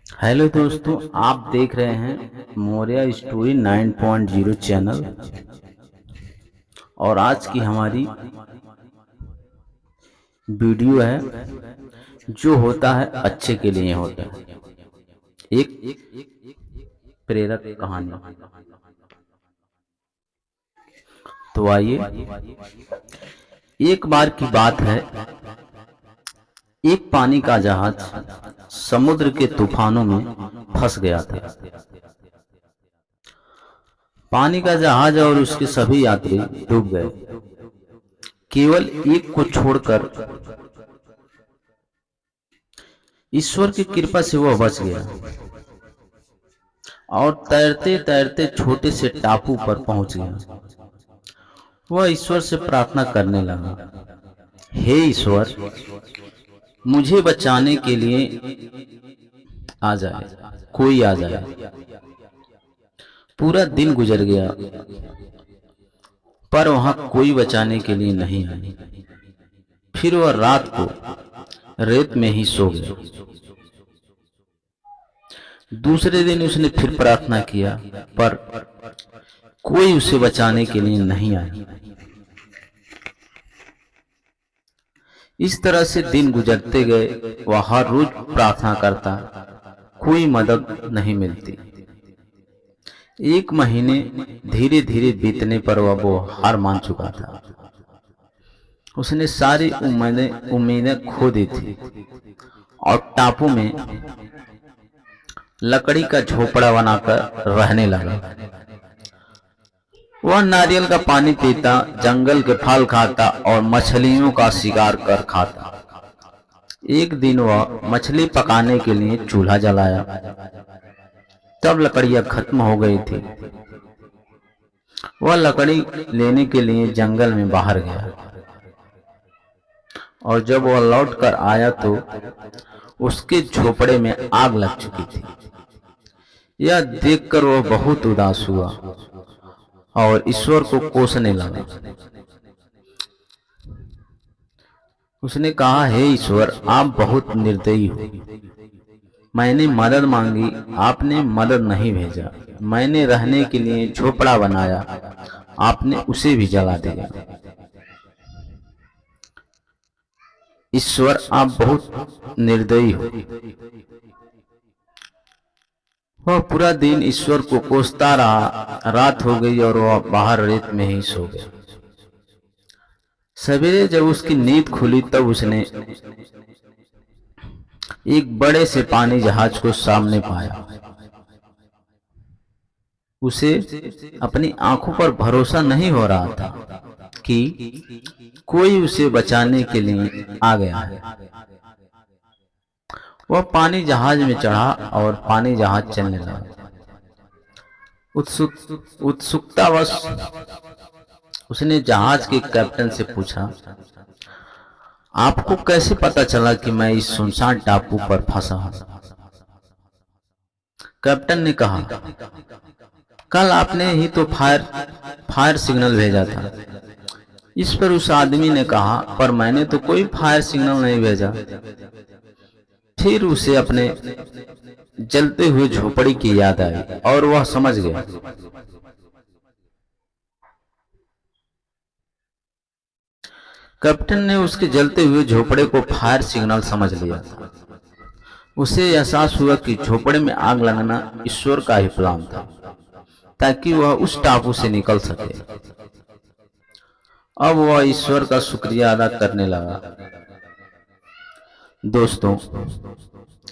Hello दोस्तों, आप देख रहे हैं मौर्य स्टोरी 9.0 चैनल। और आज की हमारी वीडियो है जो होता है अच्छे के लिए होता है, एक प्रेरक कहानी। तो आइए, एक बार की बात है। एक पानी का जहाज समुद्र के तूफानों में फंस गया था। पानी का जहाज और उसके सभी यात्री डूब गए, केवल एक को छोड़कर। ईश्वर की कृपा से वह बच गया और तैरते तैरते छोटे से टापू पर पहुंच गया। वह ईश्वर से प्रार्थना करने लगा, हे ईश्वर, मुझे बचाने के लिए आ जाए, कोई आ जाए। पूरा दिन गुजर गया, पर वहां कोई बचाने के लिए नहीं आया। फिर वह रात को रेत में ही सो गया। दूसरे दिन उसने फिर प्रार्थना किया, पर कोई उसे बचाने के लिए नहीं आया। इस तरह से दिन गुजरते गए। वह हर रोज प्रार्थना करता, कोई मदद नहीं मिलती। एक महीने धीरे धीरे बीतने पर वह वो हार मान चुका था। उसने सारी उम्मीदें खो दी थी और टापू में लकड़ी का झोपड़ा बनाकर रहने लगा। वह नारियल का पानी पीता, जंगल के फल खाता और मछलियों का शिकार कर खाता। एक दिन वह मछली पकाने के लिए चूल्हा जलाया, तब लकड़ियां खत्म हो गई थी। वह लकड़ी लेने के लिए जंगल में बाहर गया और जब वह लौट कर आया तो उसके झोपड़े में आग लग चुकी थी। यह देखकर वह बहुत उदास हुआ और ईश्वर को कोसने लगा। उसने कहा, हे ईश्वर, आप बहुत निर्दयी हो। मैंने मदद मांगी, आपने मदद नहीं भेजा। मैंने रहने के लिए झोपड़ा बनाया, आपने उसे भी जला दिया। ईश्वर, आप बहुत निर्दयी हो। वह पूरा दिन ईश्वर को कोसता रहा। रात हो गई और वह बाहर रेत में ही सो गया। सवेरे जब उसकी नींद खुली तब उसने एक बड़े से पानी जहाज को सामने पाया। उसे अपनी आंखों पर भरोसा नहीं हो रहा था कि कोई उसे बचाने के लिए आ गया है। वह पानी जहाज में चढ़ा और पानी जहाज चलने लगा। उत्सुकतावश उसने जहाज के कैप्टन से पूछा, आपको कैसे पता चला कि मैं इस सुनसान टापू पर फंसा हूं? कैप्टन ने कहा, कल आपने ही तो फायर सिग्नल भेजा था। इस पर उस आदमी ने कहा, पर मैंने तो कोई फायर सिग्नल नहीं भेजा। फिर उसे अपने जलते हुए झोपड़ी की याद आई और वह समझ गया। कैप्टन ने उसके जलते हुए झोपड़े को फायर सिग्नल समझ लिया था। उसे एहसास हुआ कि झोपड़े में आग लगाना ईश्वर का ही प्लान था, ताकि वह उस टापू से निकल सके। अब वह ईश्वर का शुक्रिया अदा करने लगा। दोस्तों,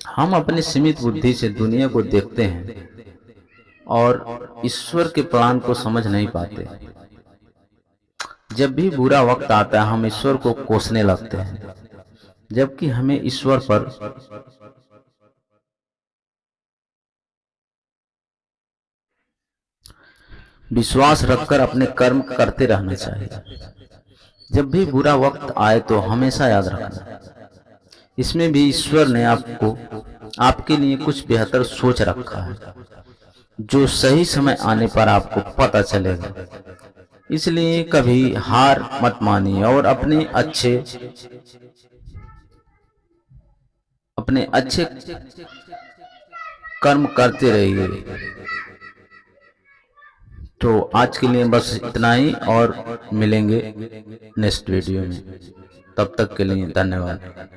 हम अपनी सीमित बुद्धि से दुनिया को देखते हैं और ईश्वर के प्लान को समझ नहीं पाते। जब भी बुरा वक्त आता है, हम ईश्वर को कोसने लगते हैं, जबकि हमें ईश्वर पर विश्वास रखकर अपने कर्म करते रहना चाहिए। जब भी बुरा वक्त आए तो हमेशा याद रखना, इसमें भी ईश्वर ने आपके लिए कुछ बेहतर सोच रखा है, जो सही समय आने पर आपको पता चलेगा। इसलिए कभी हार मत मानिए और अपने अच्छे कर्म करते रहिए। तो आज के लिए बस इतना ही, और मिलेंगे नेक्स्ट वीडियो में। तब तक के लिए धन्यवाद।